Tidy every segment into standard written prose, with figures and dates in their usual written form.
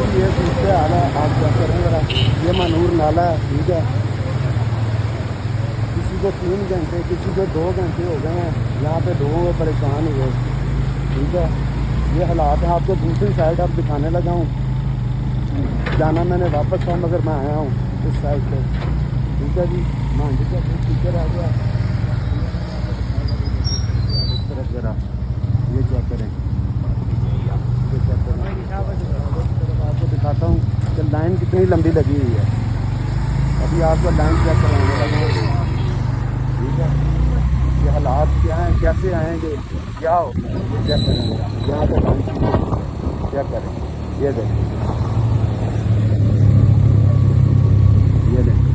ये सूरत हाल है, आप क्या करें ज़रा। ये मनूर नाला है, ठीक है। किसी को 3 घंटे, किसी को 2 घंटे हो गए हैं यहाँ पे, लोगों को परेशान हुए, ठीक है। ये हालात है। आपको दूसरी साइड अब दिखाने लगा हूँ। जाना मैंने वापस था, मगर मैं आया हूँ इस साइड पे, ठीक है जी। मांझी का स्पीकर आ गया इस तरफ, ज़रा ये चेक करें, ये चेक करें। आपको दिखाता हूँ कि लाइन कितनी लंबी लगी हुई है। अभी आपको लाइन चेक करवाने लगा हूँ, ठीक है। ये हालात क्या हैं, कैसे आएंगे, क्या हो, ये चेक करें। यहाँ पे लाइन चेक करें, ये देखें, ये देखें।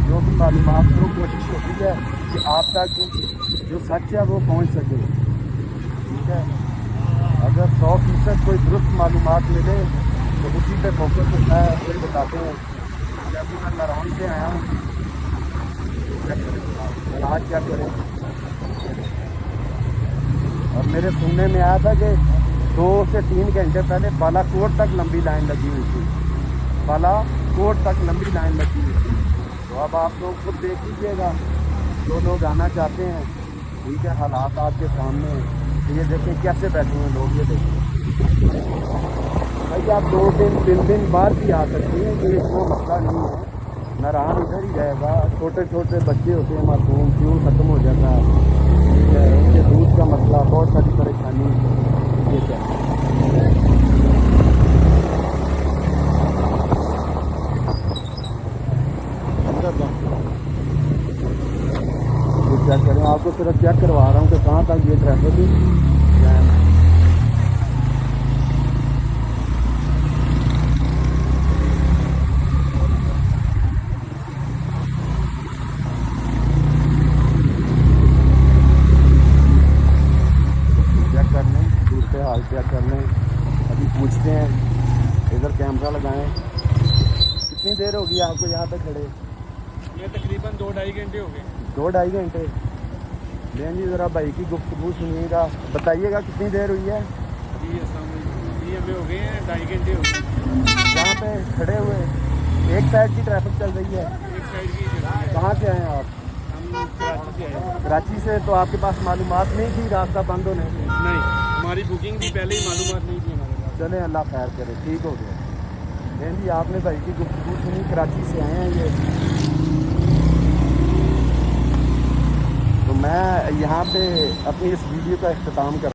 जो भी मालूमात को कोशिश होती है कि आप तक जो सच है वो पहुंच सके, ठीक है। अगर 100% कोई दुरुस्त मालूमात मिले तो उसी पे फोकस होता है, फिर बताते हैं। जैसे मैं नारायण से आया हूँ, आज क्या करें। और मेरे सुनने में आया था कि 2 से 3 घंटे पहले बालाकोट तक लंबी लाइन लगी हुई थी, बालाकोट तक लंबी लाइन लगी हुई थी। तो अब आप लोग खुद देख लीजिएगा, जो लोग आना चाहते हैं, ठीक है। हालात आपके सामने हैं, तो ये देखें कैसे बैठे हैं लोग, ये देखें भाई। आप 2 दिन 3 दिन बाद भी आ सकते हैं, ये इतना मसला नहीं है। नारायण इधर ही जाएगा। छोटे छोटे बच्चे होते हैं मासूम, फ्यूल ख़त्म हो जाता है, ठीक है। उनके दूध का मसला, बहुत सारी परेशानी, ये क्या ये चेक करें। आपको सिर्फ चेक करवा रहा हूँ कि कहाँ तक ये ट्रैफिक जैम है। चेक कर लें, दूसरे हाल चेक कर लें। अभी पूछते हैं, इधर कैमरा लगाएं। कितनी देर होगी आपको यहाँ पे खड़े? ये तकरीबन 2-2.5 घंटे हो गए। 2-2.5 घंटे। लें जी, ज़रा भाई की गुफ्तगू सुनिएगा, बताइएगा कितनी देर हुई है। जी अस्सलाम वालेकुम। जी हमें हो गए हैं 2.5 घंटे हो गए यहाँ पे खड़े हुए। एक साइड की ट्रैफिक चल रही है। एक साइड की जगह है। कहाँ से आए हैं आप? हम कराची से आए हैं। कराची से। तो आपके पास मालूमात नहीं थी रास्ता बंद होने की? नहीं, हमारी बुकिंग थी पहले ही, मालूमात नहीं थी हमारे पास। चले, अल्लाह खैर करे, ठीक हो गया। लें जी, आपने भाई की गुफ्तगू सुनी, कराची से आए हैं ये। तो मैं यहाँ पे अपनी इस वीडियो का अख्ताम कर